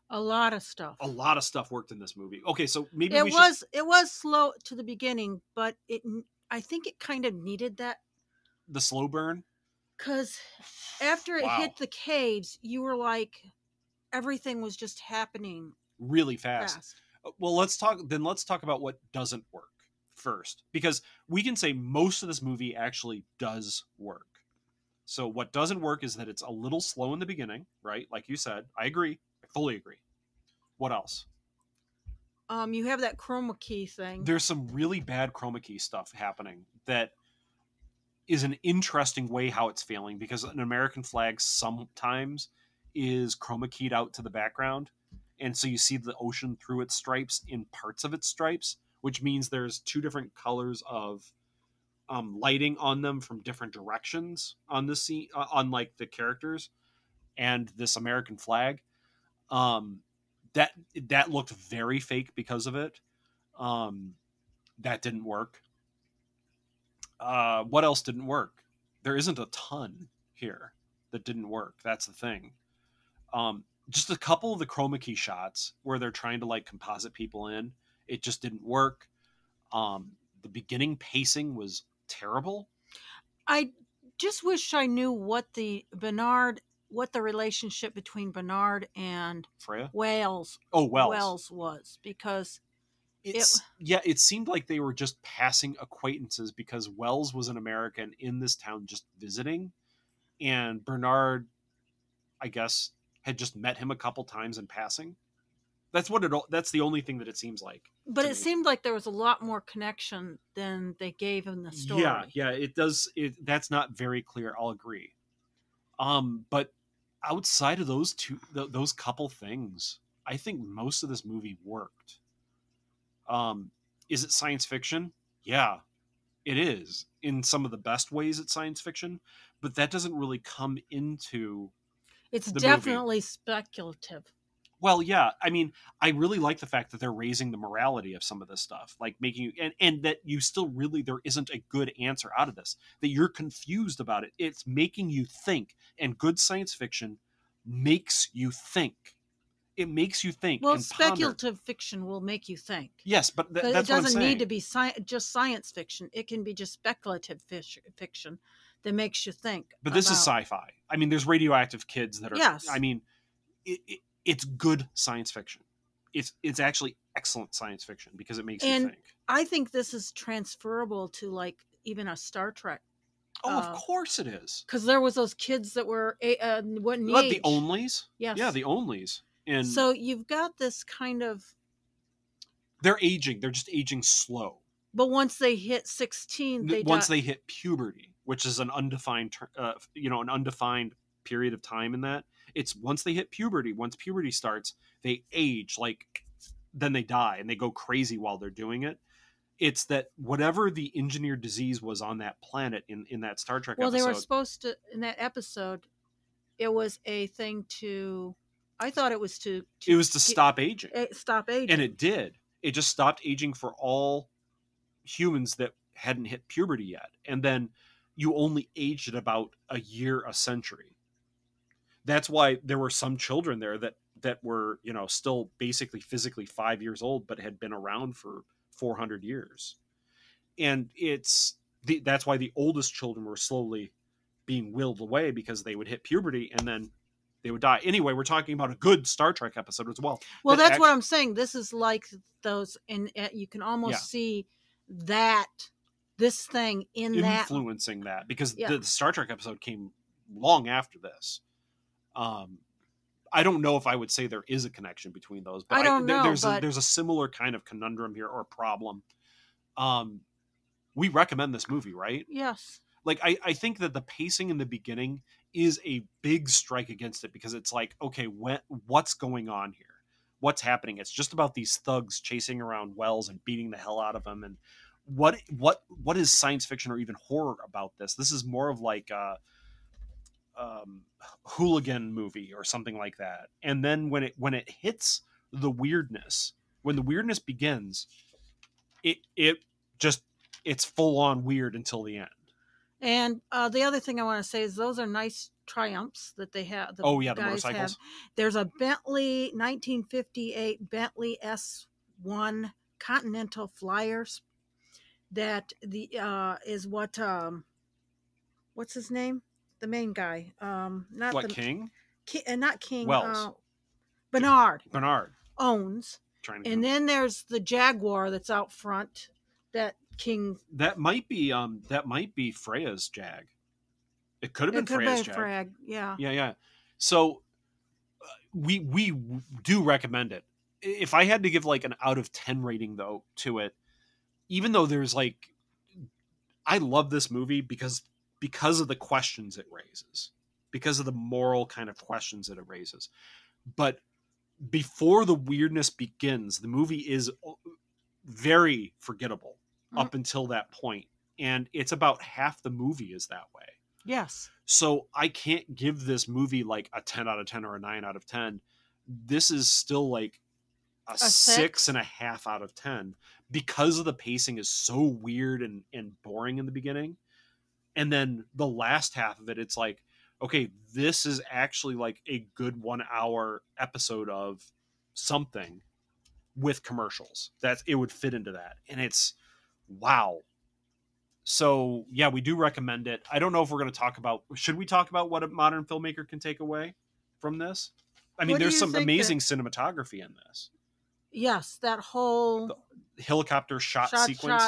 A lot of stuff. A lot of stuff worked in this movie. Okay, so maybe it was slow to the beginning, but I think it kind of needed that. The slow burn? Because after it hit the caves, you were like, everything was just happening really fast. Well, let's talk about what doesn't work first, because we can say most of this movie actually does work. So what doesn't work is that it's a little slow in the beginning, right? Like you said. I agree. I fully agree. What else? You have that chroma key thing. There's some really bad chroma key stuff happening that is an interesting way how it's failing, because an American flag sometimes is chroma keyed out to the background. And so you see the ocean through its stripes in parts of its stripes, which means there's two different colors of lighting on them from different directions on the scene, on like the characters and this American flag. That looked very fake because of it. That didn't work. What else didn't work? There isn't a ton here that didn't work. That's the thing. Just a couple of the chroma key shots where they're trying to like composite people in, it just didn't work. The beginning pacing was terrible. I just wish I knew what the Bernard what the relationship between Bernard and Freya? Wells. Oh, Wells. Wells was, because it seemed like they were just passing acquaintances because Wells was an American in this town just visiting, and Bernard, I guess, had just met him a couple times in passing. That's the only thing that it seems like. But it seemed like there was a lot more connection than they gave in the story. Yeah, it does. That's not very clear. I'll agree. But outside of those couple things, I think most of this movie worked. Is it science fiction? Yeah, it is in some of the best ways. It's science fiction, but that doesn't really come into. It's the definitely movie. speculative. Well, yeah. I mean, I really like the fact that they're raising the morality of some of this stuff, like making you, and that you still really, there isn't a good answer out of this, that you're confused about it. It's making you think, and good science fiction makes you think. It makes you think. Well, and speculative ponder. Fiction will make you think. Yes, but that's it what I'm doesn't saying. need to be just science fiction. It can be just speculative fiction that makes you think. But this is sci-fi. I mean, there's radioactive kids that are. Yes. I mean, it's good science fiction. It's actually excellent science fiction because it makes you think. I think this is transferable to like even a Star Trek. Oh, of course it is. Because there was those kids that were what What, age? the Onlys? Yes. Yeah, the Onlys. And so you've got this kind of. They're aging. They're just aging slow. But once they hit 16, they hit puberty, which is an undefined, an undefined period of time in that. It's once they hit puberty. Once puberty starts, they age, like then they die and they go crazy while they're doing it. It's that whatever the engineered disease was on that planet in that Star Trek episode. Well, they were supposed to, in that episode, it was a thing to, I thought it was to it was to stop aging. Stop aging. And it did. It just stopped aging for all humans that hadn't hit puberty yet. And then you only aged at about a year a century. That's why there were some children there that were, still basically physically 5 years old, but had been around for 400 years. And that's why the oldest children were slowly being willed away, because they would hit puberty and then they would die. Anyway, we're talking about a good Star Trek episode as well. Well, that's what I'm saying. This is like those, and you can almost see this thing influencing that, because the Star Trek episode came long after this. I don't know if I would say there is a connection between those, but there's a similar kind of conundrum here, or problem. We recommend this movie, right? Yes. Like, I think that the pacing in the beginning is a big strike against it, because it's like, okay, what's going on here? What's happening? It's just about these thugs chasing around Wells and beating the hell out of him. And what is science fiction or even horror about this? This is more of like a hooligan movie or something like that. And then when it hits the weirdness, when the weirdness begins, it's full on weird until the end. And the other thing I want to say is those are nice Triumphs that they have. The motorcycles. There's a Bentley 1958 Bentley S1 Continental Flyers that is what's his name? The main guy. King? Not King. Wells. Bernard owns. And then there's the Jaguar that's out front that King. That might be Freya's Jag. It could have been Freya's Jag. Yeah. So we do recommend it. If I had to give like an out of 10 rating though to it, even though there's like, I love this movie because of the questions it raises, because of the moral kind of questions that it raises. But before the weirdness begins, the movie is very forgettable up until that point. And it's about half the movie is that way. Yes. So I can't give this movie like a 10 out of 10 or a 9 out of 10. This is still like a 6.5 out of 10, because of the pacing is so weird and boring in the beginning. And then the last half of it, it's like, okay, this is actually like a good 1 hour episode of something with commercials. It would fit into that. And it's, wow. So yeah, we do recommend it. I don't know if we're going to talk about. Should we talk about what a modern filmmaker can take away from this? I mean, there's some amazing cinematography in this. Yes, that whole the helicopter shot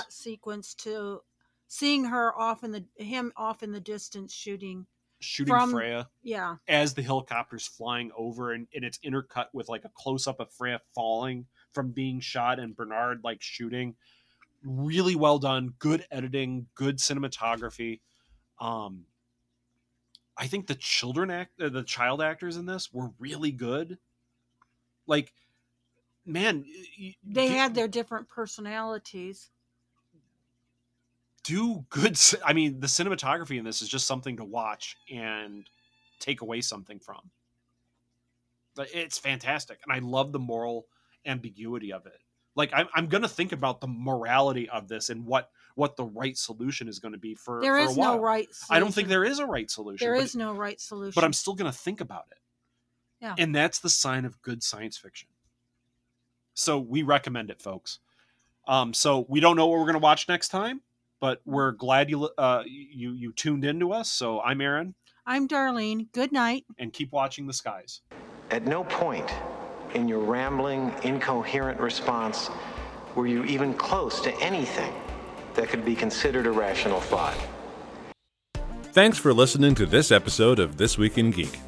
sequence to seeing him off in the distance shooting Freya. Yeah, as the helicopter's flying over, and it's intercut with like a close up of Freya falling from being shot and Bernard like shooting. Really well done, good editing, good cinematography. I think the child actors in this were really good. Like, man, they had their different personalities. Do good. I mean, the cinematography in this is just something to watch and take away something from. But it's fantastic, and I love the moral ambiguity of it. Like, I'm going to think about the morality of this and what the right solution is going to be for There for is a while. no right solution. I don't think there is a right solution. There is no right solution. But I'm still going to think about it. Yeah. And that's the sign of good science fiction. So we recommend it, folks. So we don't know what we're going to watch next time, but we're glad you tuned in to us. So I'm Aaron. I'm Darlene. Good night. And keep watching the skies. At no point in your rambling, incoherent response were you even close to anything that could be considered a rational thought. Thanks for listening to this episode of This Week in Geek.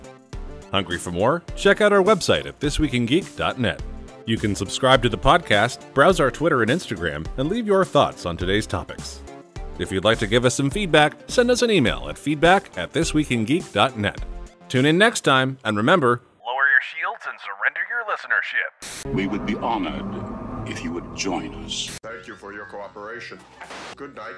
Hungry for more? Check out our website at thisweekingeek.net. You can subscribe to the podcast, browse our Twitter and Instagram, and leave your thoughts on today's topics. If you'd like to give us some feedback, send us an email at feedback@thisweekingeek.net. Tune in next time, and remember, lower your shields and surrender your listenership. We would be honored if you would join us. Thank you for your cooperation. Good night.